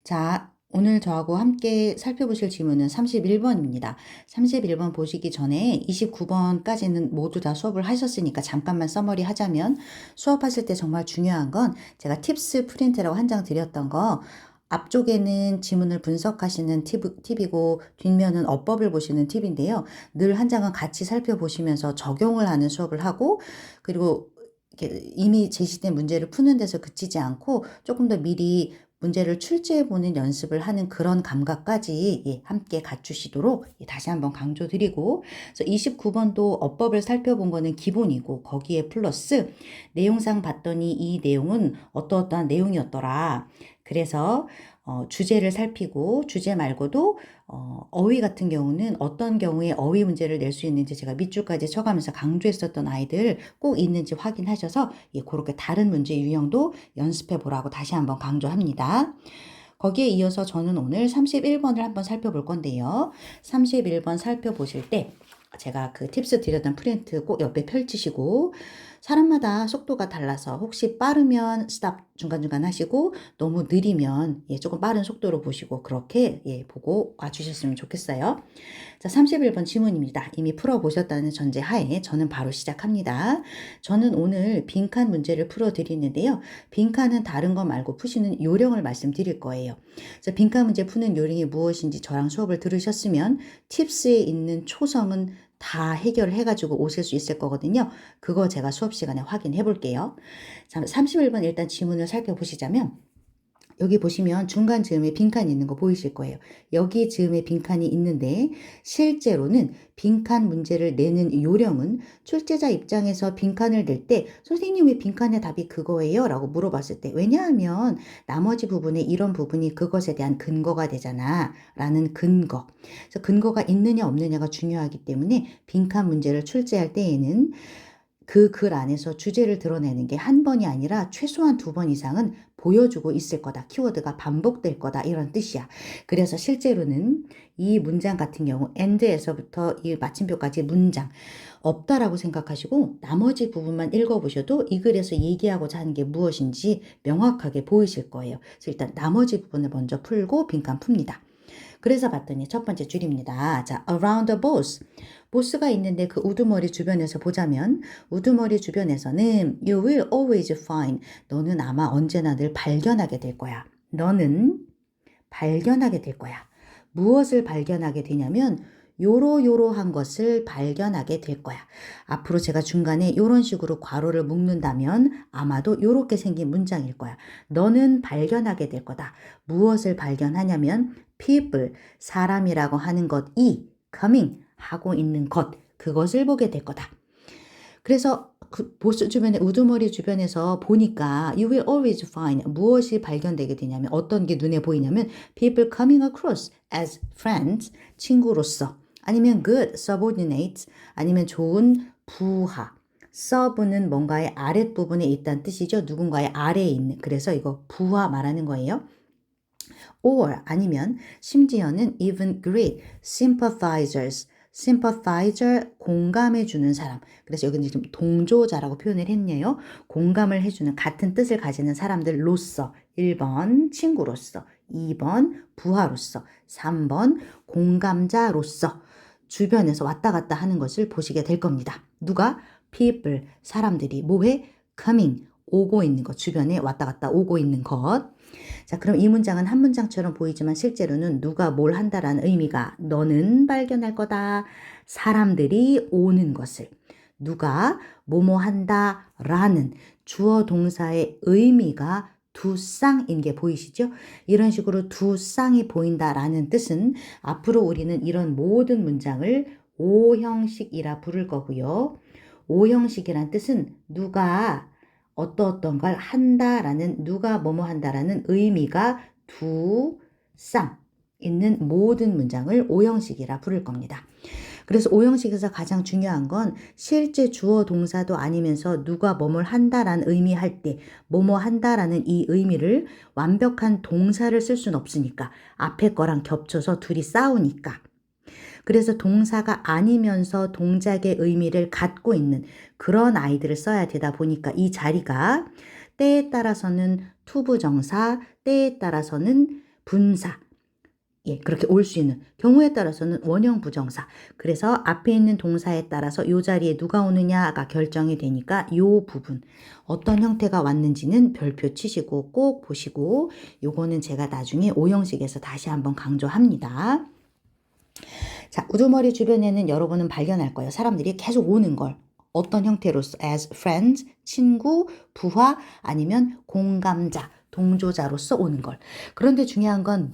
자, 오늘 저하고 함께 살펴보실 질문은 31번입니다. 31번 보시기 전에 29번까지는 모두 다 수업을 하셨으니까 잠깐만 서머리 하자면 수업하실 때 정말 중요한 건 제가 팁스 프린트라고 한 장 드렸던 거 앞쪽에는 지문을 분석하시는 팁이고 뒷면은 어법을 보시는 팁인데요. 늘 한 장은 같이 살펴보시면서 적용을 하는 수업을 하고 그리고 이미 제시된 문제를 푸는 데서 그치지 않고 조금 더 미리 문제를 출제해보는 연습을 하는 그런 감각까지 함께 갖추시도록 다시 한번 강조드리고, 그래서 29번도 어법을 살펴본 거는 기본이고 거기에 플러스 내용상 봤더니 이 내용은 어떠어떠한 내용이었더라. 그래서 주제를 살피고 주제 말고도 어휘 같은 경우는 어떤 경우에 어휘 문제를 낼 수 있는지 제가 밑줄까지 쳐가면서 강조했었던 아이들 꼭 있는지 확인하셔서 그렇게 다른 문제 유형도 연습해 보라고 다시 한번 강조합니다. 거기에 이어서 저는 오늘 31번을 한번 살펴볼 건데요. 31번 살펴보실 때 제가 그 팁스 드렸던 프린트 꼭 옆에 펼치시고 사람마다 속도가 달라서 혹시 빠르면 스탑 중간중간 하시고 너무 느리면 조금 빠른 속도로 보시고 그렇게 보고 와주셨으면 좋겠어요. 자, 31번 지문입니다. 이미 풀어보셨다는 전제 하에 저는 바로 시작합니다. 저는 오늘 빈칸 문제를 풀어드리는데요. 빈칸은 다른 거 말고 푸시는 요령을 말씀드릴 거예요. 그래서 빈칸 문제 푸는 요령이 무엇인지 저랑 수업을 들으셨으면 팁스에 있는 초성은 다 해결해가지고 오실 수 있을 거거든요. 그거 제가 수업 시간에 확인해 볼게요. 자, 31번 일단 지문을 살펴보시자면 여기 보시면 중간 즈음에 빈칸이 있는 거 보이실 거예요. 여기 즈음에 빈칸이 있는데 실제로는 빈칸 문제를 내는 요령은 출제자 입장에서 빈칸을 낼 때 선생님 왜 빈칸의 답이 그거예요? 라고 물어봤을 때 왜냐하면 나머지 부분에 이런 부분이 그것에 대한 근거가 되잖아 라는 근거. 그래서 근거가 있느냐 없느냐가 중요하기 때문에 빈칸 문제를 출제할 때에는 그 글 안에서 주제를 드러내는 게 한 번이 아니라 최소한 2번 이상은 보여주고 있을 거다. 키워드가 반복될 거다. 이런 뜻이야. 그래서 실제로는 이 문장 같은 경우 end에서부터 이 마침표까지 문장 없다라고 생각하시고 나머지 부분만 읽어보셔도 이 글에서 얘기하고자 하는 게 무엇인지 명확하게 보이실 거예요. 그래서 일단 나머지 부분을 먼저 풀고 빈칸 풉니다. 그래서 봤더니 첫 번째 줄입니다. 자, around the boss. 보스가 있는데 그 우두머리 주변에서 보자면 우두머리 주변에서는 you will always find. 너는 아마 언제나 늘 발견하게 될 거야. 너는 발견하게 될 거야. 무엇을 발견하게 되냐면 요러요러한 것을 발견하게 될 거야. 앞으로 제가 중간에 이런 식으로 괄호를 묶는다면 아마도 요렇게 생긴 문장일 거야. 너는 발견하게 될 거다. 무엇을 발견하냐면 people, 사람이라고 하는 것이 coming, 하고 있는 것, 그것을 보게 될 거다. 그래서 그 보스 주변에 우두머리 주변에서 보니까 you will always find 무엇이 발견되게 되냐면 어떤 게 눈에 보이냐면 people coming across as friends, 친구로서 아니면 good subordinates, 아니면 좋은 부하. 서브는 뭔가의 아랫부분에 있다는 뜻이죠. 누군가의 아래에 있는. 그래서 이거 부하 말하는 거예요. or 아니면 심지어는 even great sympathizers, sympathizer 공감해주는 사람. 그래서 여기는 지금 동조자라고 표현을 했네요. 공감을 해주는 같은 뜻을 가지는 사람들로서 1번 친구로서 2번 부하로서 3번 공감자로서 주변에서 왔다 갔다 하는 것을 보시게 될 겁니다. 누가? people, 사람들이 뭐해? coming, 오고 있는 것, 주변에 왔다 갔다 오고 있는 것. 자, 그럼 이 문장은 한 문장처럼 보이지만 실제로는 누가 뭘 한다라는 의미가 너는 발견할 거다. 사람들이 오는 것을. 누가 뭐뭐 한다라는 주어 동사의 의미가 두 쌍인 게 보이시죠? 이런 식으로 두 쌍이 보인다라는 뜻은 앞으로 우리는 이런 모든 문장을 오형식이라 부를 거고요. 오형식이란 뜻은 누가 어떤 걸 한다라는 누가 뭐뭐 한다라는 의미가 두 쌍 있는 모든 문장을 오형식이라 부를 겁니다. 그래서 오형식에서 가장 중요한 건 실제 주어 동사도 아니면서 누가 뭐뭘 한다라는 의미할 때 뭐뭐 한다라는 이 의미를 완벽한 동사를 쓸 수는 없으니까 앞에 거랑 겹쳐서 둘이 싸우니까 그래서 동사가 아니면서 동작의 의미를 갖고 있는 그런 아이들을 써야 되다 보니까 이 자리가 때에 따라서는 투부정사, 때에 따라서는 분사. 예, 그렇게 올 수 있는 경우에 따라서는 원형 부정사. 그래서 앞에 있는 동사에 따라서 요 자리에 누가 오느냐가 결정이 되니까 요 부분 어떤 형태가 왔는지는 별표 치시고 꼭 보시고 요거는 제가 나중에 오형식에서 다시 한번 강조합니다. 자, 우두머리 주변에는 여러분은 발견할 거예요. 사람들이 계속 오는 걸. 어떤 형태로서 as friends, 친구, 부하 아니면 공감자, 동조자로서 오는 걸. 그런데 중요한 건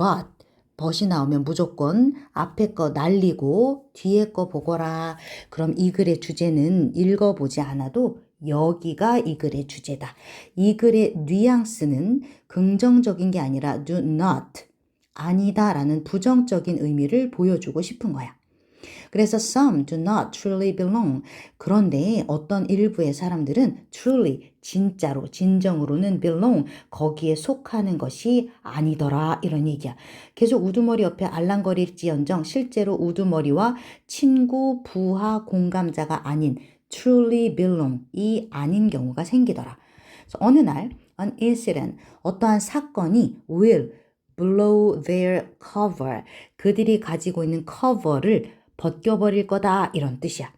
but이 나오면 무조건 앞에 거 날리고 뒤에 거 보거라. 그럼 이 글의 주제는 읽어보지 않아도 여기가 이 글의 주제다. 이 글의 뉘앙스는 긍정적인 게 아니라 do not, 아니다 라는 부정적인 의미를 보여주고 싶은 거야. 그래서 some do not truly belong. 그런데 어떤 일부의 사람들은 truly, 진짜로, 진정으로는 belong, 거기에 속하는 것이 아니더라. 이런 얘기야. 계속 우두머리 옆에 알랑거릴지언정 실제로 우두머리와 친구, 부하, 공감자가 아닌 truly belong이 아닌 경우가 생기더라. 그래서 어느 날 an incident, 어떠한 사건이 will blow their cover, 그들이 가지고 있는 커버를 벗겨버릴 거다 이런 뜻이야.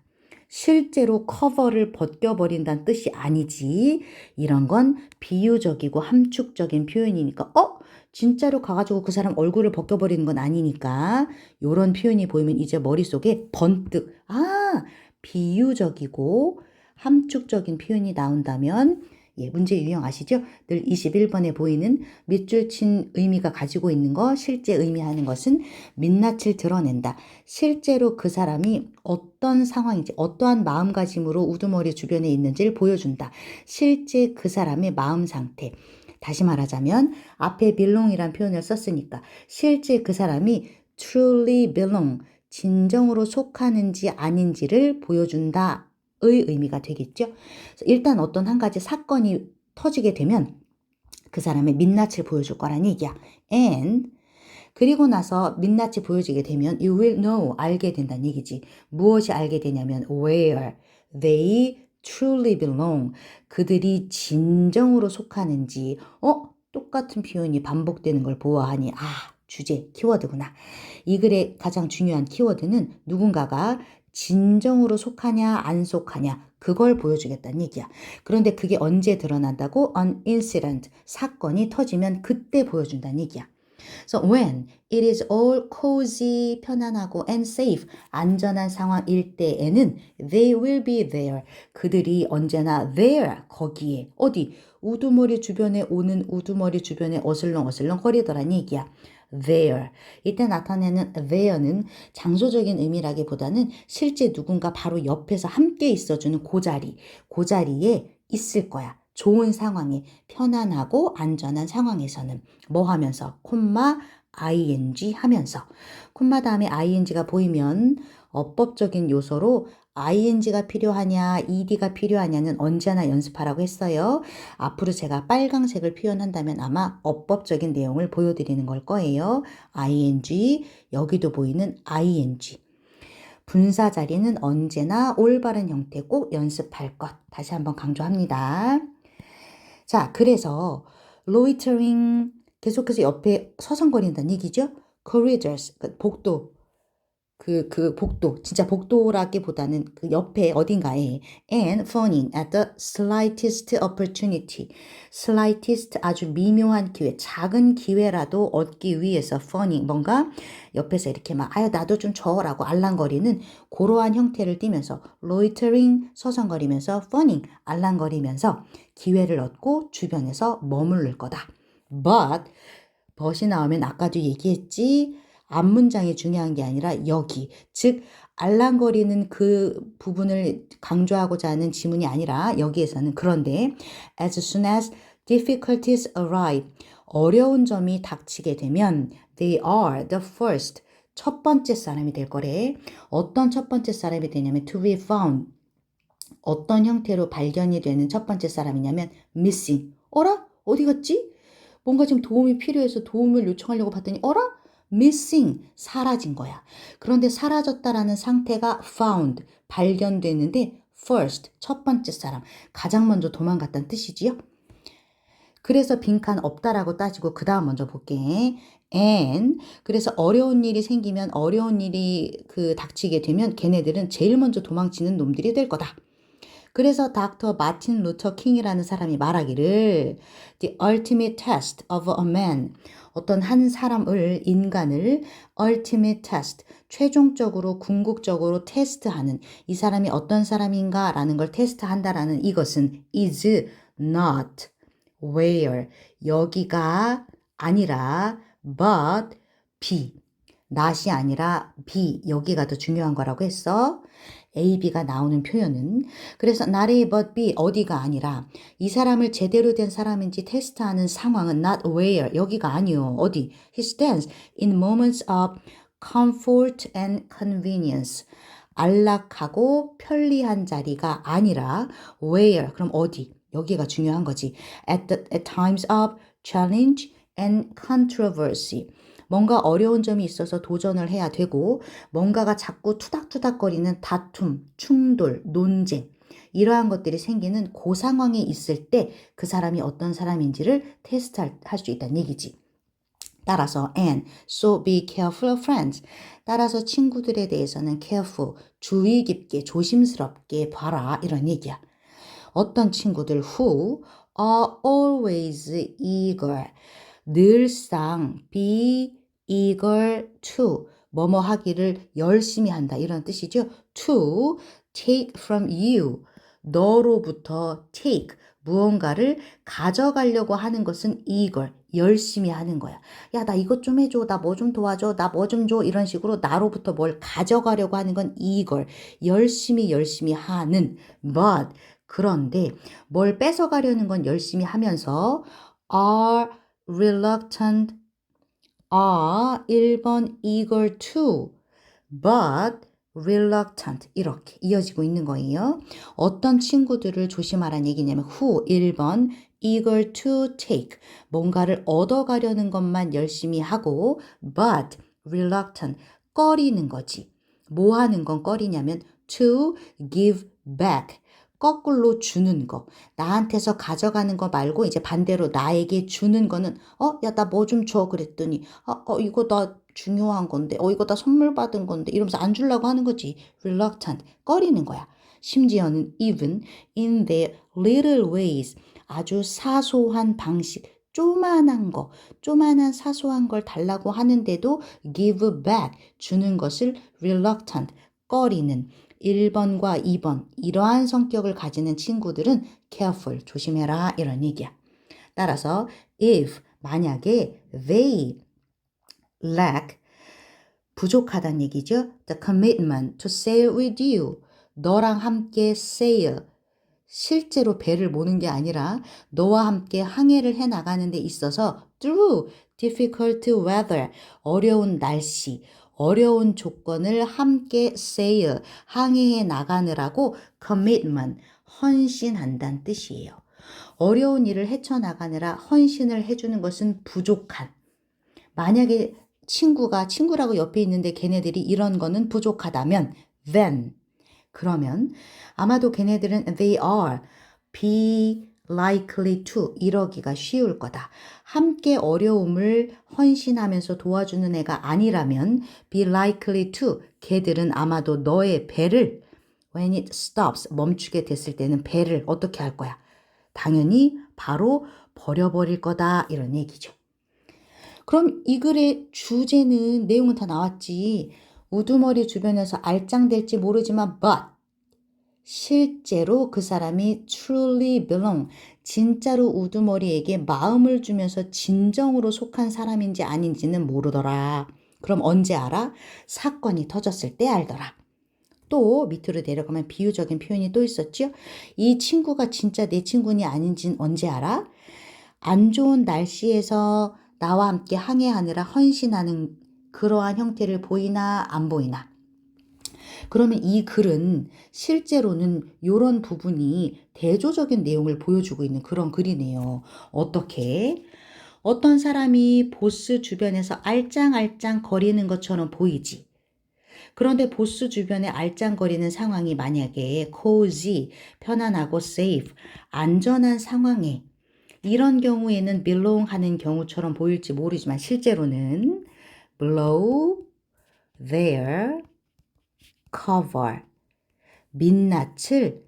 실제로 커버를 벗겨버린다는 뜻이 아니지. 이런 건 비유적이고 함축적인 표현이니까 진짜로 가가지고 그 사람 얼굴을 벗겨버리는 건 아니니까 요런 표현이 보이면 이제 머릿속에 번뜩 비유적이고 함축적인 표현이 나온다면 문제 유형 아시죠? 늘 21번에 보이는 밑줄 친 의미가 가지고 있는 거, 실제 의미하는 것은 민낯을 드러낸다. 실제로 그 사람이 어떤 상황인지, 어떠한 마음가짐으로 우두머리 주변에 있는지를 보여준다. 실제 그 사람의 마음 상태. 다시 말하자면 앞에 belong이란 표현을 썼으니까 실제 그 사람이 truly belong, 진정으로 속하는지 아닌지를 보여준다. 의 의미가 되겠죠. 일단 어떤 한 가지 사건이 터지게 되면 그 사람의 민낯을 보여줄 거란 얘기야. And 그리고 나서 민낯이 보여지게 되면 you will know, 알게 된다는 얘기지. 무엇이 알게 되냐면 where they truly belong, 그들이 진정으로 속하는지. 똑같은 표현이 반복되는 걸 보아하니 주제, 키워드구나. 이 글의 가장 중요한 키워드는 누군가가 진정으로 속하냐 안 속하냐 그걸 보여주겠다는 얘기야. 그런데 그게 언제 드러난다고? An incident, 사건이 터지면 그때 보여준다는 얘기야. So when it is all cozy, 편안하고 and safe, 안전한 상황일 때에는 they will be there, 그들이 언제나 there, 거기에. 어디? 우두머리 주변에 오는 우두머리 주변에 어슬렁어슬렁 거리더란 얘기야. there. 이때 나타내는 there는 장소적인 의미라기보다는 실제 누군가 바로 옆에서 함께 있어주는 그 자리에 있을 거야. 좋은 상황에, 편안하고 안전한 상황에서는 뭐 하면서? 콤마 ing 하면서. 콤마 다음에 ing가 보이면 어법적인 요소로 ing가 필요하냐, ed가 필요하냐는 언제나 연습하라고 했어요. 앞으로 제가 빨강색을 표현한다면 아마 어법적인 내용을 보여드리는 걸 거예요. ing, 여기도 보이는 ing. 분사 자리는 언제나 올바른 형태 꼭 연습할 것. 다시 한번 강조합니다. 자, 그래서 loitering, 계속해서 옆에 서성거린다는 얘기죠. corridors, 복도. 복도, 진짜 복도라기보다는 그 옆에 어딘가에 and phoning at the slightest opportunity. slightest, 아주 미묘한 기회, 작은 기회라도 얻기 위해서 phoning, 뭔가 옆에서 이렇게 막 나도 좀 줘라고 알랑거리는 그러한 형태를 띠면서 loitering, 서성거리면서 phoning, 알랑거리면서 기회를 얻고 주변에서 머무를 거다. but이 나오면 아까도 얘기했지, 앞문장이 중요한 게 아니라 여기, 즉 알랑거리는 그 부분을 강조하고자 하는 지문이 아니라 여기에서는 그런데 as soon as difficulties arrive, 어려운 점이 닥치게 되면 they are the first, 첫 번째 사람이 될 거래. 어떤 첫 번째 사람이 되냐면 to be found, 어떤 형태로 발견이 되는 첫 번째 사람이냐면 missing, 어라? 어디 갔지? 뭔가 지금 도움이 필요해서 도움을 요청하려고 봤더니 어라? missing, 사라진 거야. 그런데 사라졌다라는 상태가 found, 발견됐는데 first, 첫 번째 사람, 가장 먼저 도망갔다는 뜻이지요. 그래서 빈칸 없다라고 따지고 그 다음 먼저 볼게. and 그래서 어려운 일이 생기면 어려운 일이 닥치게 되면 걔네들은 제일 먼저 도망치는 놈들이 될 거다. 그래서 닥터 마틴 루터 킹이라는 사람이 말하기를 The ultimate test of a man 어떤 한 사람을 인간을 ultimate test 최종적으로 궁극적으로 테스트하는 이 사람이 어떤 사람인가라는 걸 테스트한다라는 이것은 is not where 여기가 아니라 but be not이 아니라 be 여기가 더 중요한 거라고 했어. A, B가 나오는 표현은 그래서 not A but B 어디가 아니라 이 사람을 제대로 된 사람인지 테스트하는 상황은 not where 여기가 아니요 어디 he stands in moments of comfort and convenience 안락하고 편리한 자리가 아니라 where 그럼 어디 여기가 중요한 거지 at times of challenge and controversy 뭔가 어려운 점이 있어서 도전을 해야 되고 뭔가가 자꾸 투닥투닥거리는 다툼, 충돌, 논쟁 이러한 것들이 생기는 그 상황에 있을 때 그 사람이 어떤 사람인지를 테스트할 수 있다는 얘기지. 따라서 and so be careful of friends. 따라서 친구들에 대해서는 careful, 주의 깊게 조심스럽게 봐라 이런 얘기야. 어떤 친구들 who are always eager. 늘상 be eager to 뭐뭐 하기를 열심히 한다 이런 뜻이죠. to take from you 너로부터 take 무언가를 가져가려고 하는 것은 eager 열심히 하는 거야. 야, 나 이것 좀 해줘. 나 뭐 좀 도와줘. 나 뭐 좀 줘. 이런 식으로 나로부터 뭘 가져가려고 하는 건 eager 열심히 하는 but 그런데 뭘 뺏어가려는 건 열심히 하면서 are reluctant are 1번 eager to but reluctant 이렇게 이어지고 있는 거예요. 어떤 친구들을 조심하라는 얘기냐면 who 1번 eager to take 뭔가를 얻어가려는 것만 열심히 하고 but reluctant 꺼리는 거지. 뭐 하는 건 꺼리냐면 to give back 거꾸로 주는 거. 나한테서 가져가는 거 말고 이제 반대로 나에게 주는 거는 야, 나 뭐 좀 줘. 그랬더니 이거 나 중요한 건데. 이거 나 선물 받은 건데. 이러면서 안 주려고 하는 거지. reluctant. 꺼리는 거야. 심지어는 even in their little ways. 아주 사소한 방식. 조만한 거, 조만한 사소한 걸 달라고 하는데도 give back, 주는 것을 reluctant, 꺼리는 1번과 2번 이러한 성격을 가지는 친구들은 careful, 조심해라 이런 얘기야. 따라서 if 만약에 they lack 부족하다는 얘기죠. The commitment to sail with you 너랑 함께 sail 실제로 배를 모는 게 아니라 너와 함께 항해를 해 나가는 데 있어서 through difficult weather 어려운 날씨 어려운 조건을 함께 sail, 항해해 나가느라고 commitment, 헌신한다는 뜻이에요. 어려운 일을 헤쳐나가느라 헌신을 해주는 것은 부족한. 만약에 친구라고 옆에 있는데 걔네들이 이런 거는 부족하다면 then, 그러면 아마도 걔네들은 they are, be likely to 이러기가 쉬울 거다. 함께 어려움을 헌신하면서 도와주는 애가 아니라면 be likely to 걔들은 아마도 너의 배를 when it stops 멈추게 됐을 때는 배를 어떻게 할 거야? 당연히 바로 버려버릴 거다 이런 얘기죠. 그럼 이 글의 주제는 내용은 다 나왔지. 우두머리 주변에서 알짱될지 모르지만 but 실제로 그 사람이 truly belong, 진짜로 우두머리에게 마음을 주면서 진정으로 속한 사람인지 아닌지는 모르더라. 그럼 언제 알아? 사건이 터졌을 때 알더라. 또 밑으로 내려가면 비유적인 표현이 또 있었죠. 이 친구가 진짜 내 친구니 아닌지는 언제 알아? 안 좋은 날씨에서 나와 함께 항해하느라 헌신하는 그러한 형태를 보이나 안 보이나? 그러면 이 글은 실제로는 이런 부분이 대조적인 내용을 보여주고 있는 그런 글이네요. 어떻게? 어떤 사람이 보스 주변에서 알짱알짱 거리는 것처럼 보이지. 그런데 보스 주변에 알짱거리는 상황이 만약에 cozy, 편안하고 safe, 안전한 상황에 이런 경우에는 belong 하는 경우처럼 보일지 모르지만 실제로는 blow their cover, 민낯을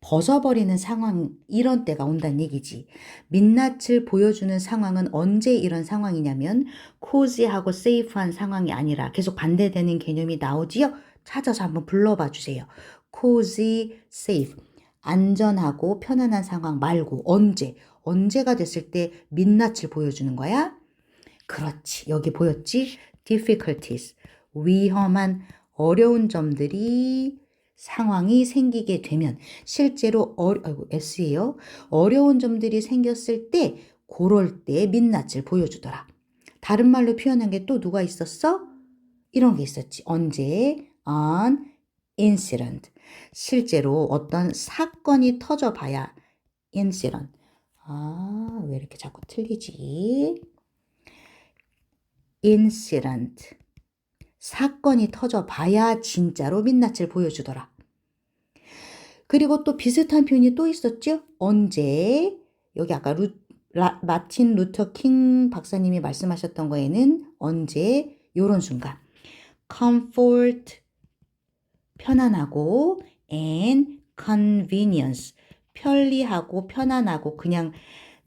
벗어버리는 상황, 이런 때가 온다는 얘기지. 민낯을 보여주는 상황은 언제 이런 상황이냐면 cozy하고 safe한 상황이 아니라 계속 반대되는 개념이 나오지요? 찾아서 한번 불러봐 주세요. cozy, safe. 안전하고 편안한 상황 말고 언제가 됐을 때 민낯을 보여주는 거야? 그렇지. 여기 보였지? difficulties. 위험한 어려운 점들이 상황이 생기게 되면 실제로 S예요. 어려운 점들이 생겼을 때 그럴 때 민낯을 보여주더라. 다른 말로 표현한 게 또 누가 있었어? 이런 게 있었지. 언제? an incident. 실제로 어떤 사건이 터져봐야 incident. 왜 이렇게 자꾸 틀리지? incident. 사건이 터져봐야 진짜로 민낯을 보여주더라. 그리고 또 비슷한 표현이 또 있었죠? 언제? 여기 아까 마틴 루터 킹 박사님이 말씀하셨던 거에는 언제? 요런 순간. comfort, 편안하고 and convenience, 편리하고 편안하고 그냥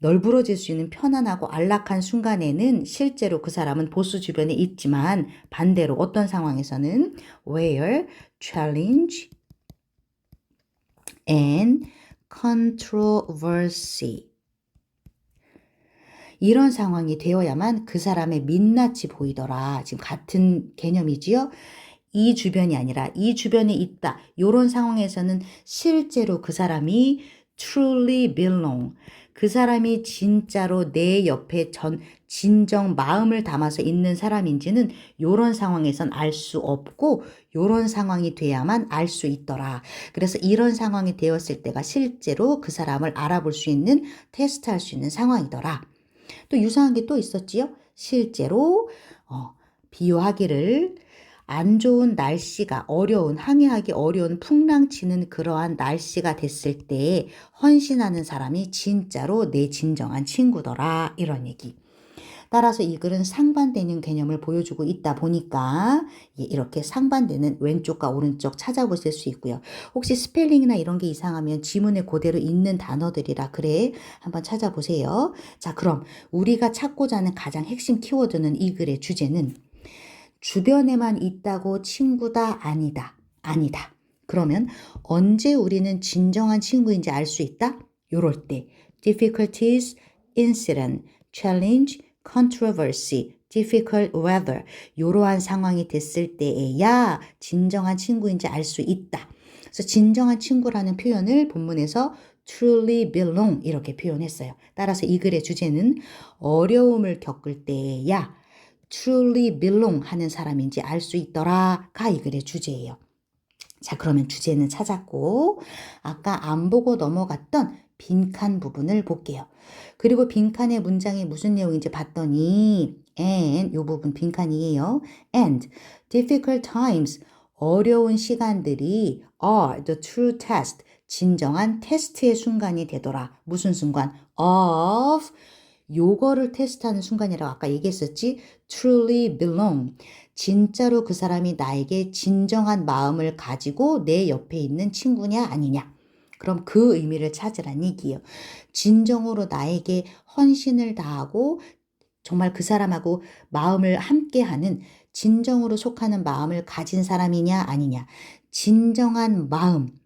널브러질 수 있는 편안하고 안락한 순간에는 실제로 그 사람은 보스 주변에 있지만 반대로 어떤 상황에서는 where challenge and controversy, 이런 상황이 되어야만 그 사람의 민낯이 보이더라. 지금 같은 개념이지요? 이 주변이 아니라 이 주변에 있다. 이런 상황에서는 실제로 그 사람이 truly belong, 그 사람이 진짜로 내 옆에 진정 마음을 담아서 있는 사람인지는 이런 상황에선 알 수 없고 이런 상황이 돼야만 알 수 있더라. 그래서 이런 상황이 되었을 때가 실제로 그 사람을 알아볼 수 있는, 테스트할 수 있는 상황이더라. 또 유사한 게 또 있었지요. 실제로 비유하기를 안 좋은 날씨가 항해하기 어려운 풍랑치는 그러한 날씨가 됐을 때 헌신하는 사람이 진짜로 내 진정한 친구더라. 이런 얘기. 따라서 이 글은 상반되는 개념을 보여주고 있다 보니까 이렇게 상반되는 왼쪽과 오른쪽 찾아보실 수 있고요. 혹시 스펠링이나 이런 게 이상하면 지문에 그대로 있는 단어들이라 그래 한번 찾아보세요. 자, 그럼 우리가 찾고자 하는 가장 핵심 키워드는 이 글의 주제는 주변에만 있다고 친구다, 아니다. 그러면 언제 우리는 진정한 친구인지 알 수 있다? 요럴 때 difficulties, incident, challenge, controversy, difficult weather, 이러한 상황이 됐을 때에야 진정한 친구인지 알 수 있다. 그래서 진정한 친구라는 표현을 본문에서 truly belong 이렇게 표현했어요. 따라서 이 글의 주제는 어려움을 겪을 때에야 truly belong 하는 사람인지 알 수 있더라가 이 글의 주제예요. 자, 그러면 주제는 찾았고 아까 안 보고 넘어갔던 빈칸 부분을 볼게요. 그리고 빈칸의 문장이 무슨 내용인지 봤더니 and, 요 부분 빈칸이에요. and difficult times, 어려운 시간들이 are the true test, 진정한 테스트의 순간이 되더라. 무슨 순간? of, 요거를 테스트하는 순간이라고 아까 얘기했었지. truly belong, 진짜로 그 사람이 나에게 진정한 마음을 가지고 내 옆에 있는 친구냐 아니냐. 그럼 그 의미를 찾으란 얘기예요. 진정으로 나에게 헌신을 다하고 정말 그 사람하고 마음을 함께하는, 진정으로 속하는 마음을 가진 사람이냐 아니냐. 진정한 마음,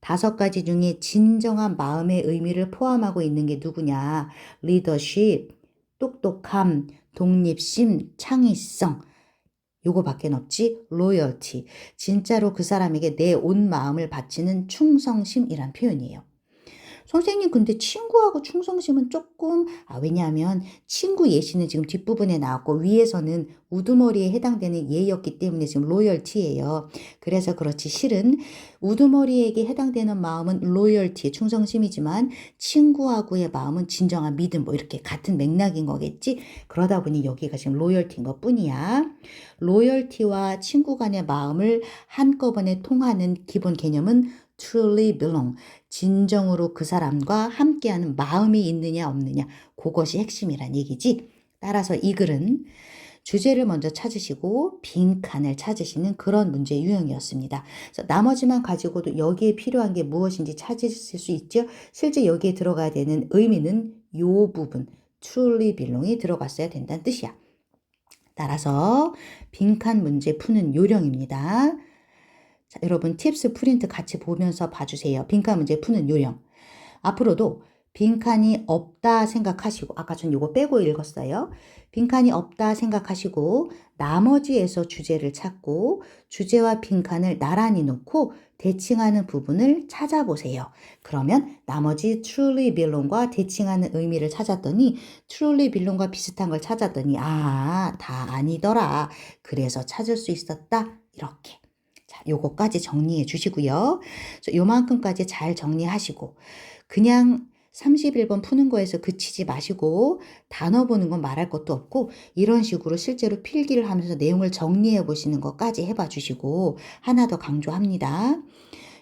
5가지 중에 진정한 마음의 의미를 포함하고 있는 게 누구냐. 리더십, 똑똑함, 독립심, 창의성, 요거밖에 없지. 로열티, 진짜로 그 사람에게 내 온 마음을 바치는 충성심이란 표현이에요. 선생님, 근데 친구하고 충성심은 조금, 왜냐하면 친구 예시는 지금 뒷부분에 나왔고 위에서는 우두머리에 해당되는 예였기 때문에 지금 로열티예요. 그래서 그렇지, 실은 우두머리에게 해당되는 마음은 로열티, 충성심이지만 친구하고의 마음은 진정한 믿음, 뭐 이렇게 같은 맥락인 거겠지. 그러다 보니 여기가 지금 로열티인 것 뿐이야. 로열티와 친구 간의 마음을 한꺼번에 통하는 기본 개념은 truly belong. 진정으로 그 사람과 함께하는 마음이 있느냐 없느냐. 그것이 핵심이란 얘기지. 따라서 이 글은 주제를 먼저 찾으시고 빈칸을 찾으시는 그런 문제 유형이었습니다. 그래서 나머지만 가지고도 여기에 필요한 게 무엇인지 찾으실 수 있죠. 실제 여기에 들어가야 되는 의미는 요 부분 truly belong이 들어갔어야 된다는 뜻이야. 따라서 빈칸 문제 푸는 요령입니다. 자, 여러분 팁스 프린트 같이 보면서 봐주세요. 빈칸 문제 푸는 요령. 앞으로도 빈칸이 없다 생각하시고, 아까 전 요거 빼고 읽었어요. 빈칸이 없다 생각하시고 나머지에서 주제를 찾고 주제와 빈칸을 나란히 놓고 대칭하는 부분을 찾아보세요. 그러면 나머지 truly belong과 대칭하는 의미를 찾았더니 truly belong과 비슷한 걸 찾았더니 다 아니더라. 그래서 찾을 수 있었다. 이렇게. 자, 요거까지 정리해 주시고요. 요만큼까지 잘 정리하시고 그냥 31번 푸는 거에서 그치지 마시고 단어 보는 건 말할 것도 없고 이런 식으로 실제로 필기를 하면서 내용을 정리해 보시는 것까지 해봐 주시고 하나 더 강조합니다.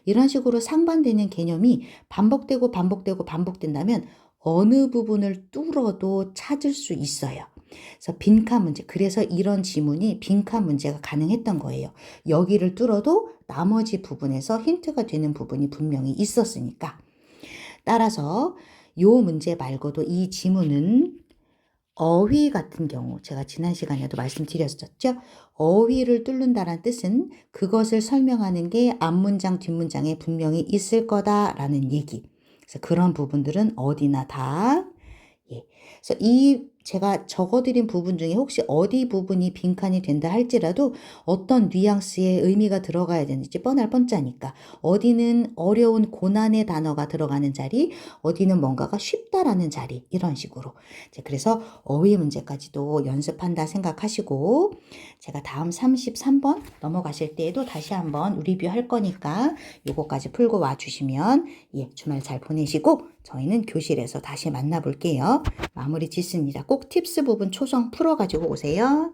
이런 식으로 상반되는 개념이 반복된다면 어느 부분을 뚫어도 찾을 수 있어요. 그래서 빈칸 문제, 그래서 이런 지문이 빈칸 문제가 가능했던 거예요. 여기를 뚫어도 나머지 부분에서 힌트가 되는 부분이 분명히 있었으니까. 따라서 요 문제 말고도 이 지문은 어휘 같은 경우 제가 지난 시간에도 말씀드렸었죠. 어휘를 뚫는다는 뜻은 그것을 설명하는 게 앞문장 뒷문장에 분명히 있을 거다라는 얘기. 그래서 그런 부분들은 어디나 다 그래서 제가 적어드린 부분 중에 혹시 어디 부분이 빈칸이 된다 할지라도 어떤 뉘앙스의 의미가 들어가야 되는지 뻔할 뻔짜니까 어디는 어려운 고난의 단어가 들어가는 자리, 어디는 뭔가가 쉽다라는 자리 이런 식으로. 그래서 어휘 문제까지도 연습한다 생각하시고 제가 다음 33번 넘어가실 때에도 다시 한번 리뷰할 거니까 요거까지 풀고 와주시면 주말 잘 보내시고 저희는 교실에서 다시 만나볼게요. 마무리 짓습니다. 꼭 팁스 부분 초성 풀어가지고 오세요.